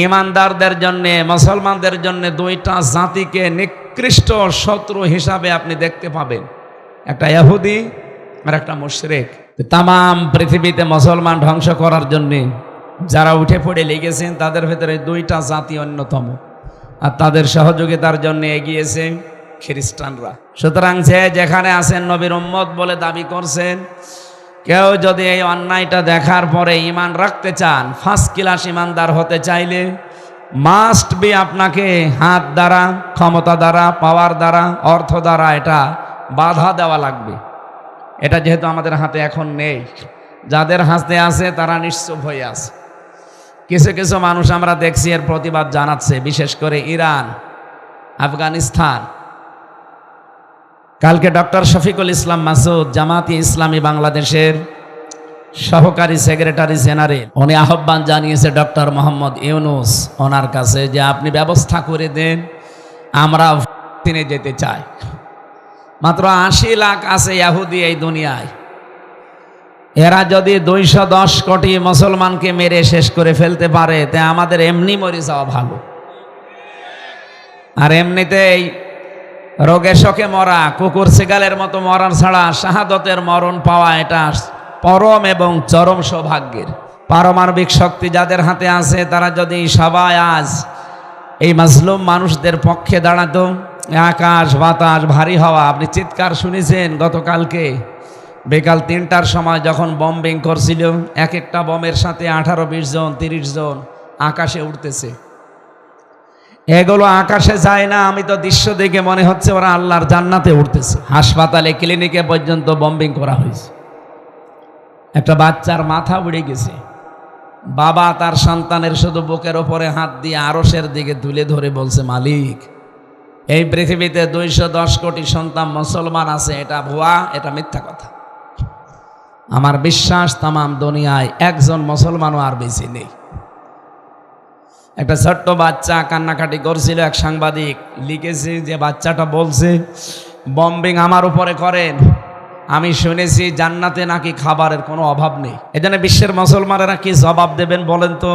ইমানদারদের জন্য, মুসলমানদের জন্য দুইটা জাতিকে নিকৃষ্ট শত্রু হিসাবে আপনি দেখতে পাবেন, একটা ইহুদি আর একটা মুশরিক। তাম পৃথিবীতে মুসলমান ধ্বংস করার জন্য যারা উঠে পড়ে লেগেছেন তাদের ভেতরে দুইটা জাতি অন্যতম, আর তাদের সহযোগিতার জন্য এগিয়েছে খ্রিস্টানরা। সুতরাং যে যেখানে আছেন নবীর উম্মত বলে দাবি করছেন, কেউ যদি এই অন্যায়টা দেখার পরে ঈমান রাখতে চান, ফার্স্ট ক্লাস ঈমানদার হতে চাইলে মাস্ট বি আপনাকে হাত দ্বারা, ক্ষমতা দ্বারা, পাওয়ার দ্বারা, অর্থ দ্বারা এটা বাধা দেওয়া লাগবে। এটা যেহেতু আমাদের হাতে এখন নেই, যাদের হাতে আছে তারা নিশ্চুপ হয়ে আছে। কিছু কিছু মানুষ আমরা দেখছি এর প্রতিবাদ জানাচ্ছে, বিশেষ করে ইরান, আফগানিস্তান। কালকে ডক্টর শফিকুল ইসলাম মাসুদ, জামাতি ইসলামী বাংলাদেশের সহকারী সেক্রেটারি জেনারেল, উনি আহ্বান জানিয়েছে ডক্টর মোহাম্মদ ইউনুস ওনার কাছে যে আপনি ব্যবস্থা করে দেন, আমরা ফিলিস্তিনে যেতে চাই। মাত্র 80 লাখ আছে ইহুদি এই দুনিয়ায়, এরা যদি 210 কোটি মুসলমানকে মেরে শেষ করে ফেলতে পারে, তা আমাদের এমনি মরে যাওয়া ভালো। আর এমনিতেই রোগে শোকে মরা, কুকুর শিগালের মতো মরার ছাড়া শাহাদতের মরণ পাওয়া এটা পরম এবং চরম সৌভাগ্যের। পারমাণবিক শক্তি যাদের হাতে আছে তারা যদি সবাই আজ এই মাজলুম মানুষদের পক্ষে দাঁড়াতো, আকাশ বাতাস ভারী হওয়া। আপনি চিৎকার শুনেছেন গতকালকে বিকাল 3টার সময় যখন বম্বিং করছিল, এক একটা বমের সাথে 18-20 জন 30 জন আকাশে উঠতেছে। এগুলো আকাশে যায় না, আমি তো দৃশ্য দেখে মনে হচ্ছে ওরা আল্লাহর জান্নাতে উঠতেছে। হাসপাতালে, ক্লিনিকে পর্যন্ত বম্বিং করা হয়েছে। একটা বাচ্চার মাথা উড়ে গেছে, বাবা তার সন্তানের শুধু বুকের ওপরে হাত দিয়ে আরশের দিকে তুলে ধরে বলছে, মালিক, এই পৃথিবীতে 210 কোটি সন্তান মুসলমান আছে, এটা ভুয়া, এটা মিথ্যা কথা। আমার বিশ্বাস তামাম দুনিয়ায় একজন মুসলমানও আর বেশি নেই। একটা ছোট্ট বাচ্চা কান্নাকাটি করছিল, এক সাংবাদিক লিখেছে যে বাচ্চাটা বলছে, বম্বিং আমার উপরে করেন, আমি শুনেছি জান্নাতে নাকি খাবারের কোনো অভাব নেই। এজন্য বিশ্বের মুসলমানেরা কি জবাব দেবেন বলেন তো?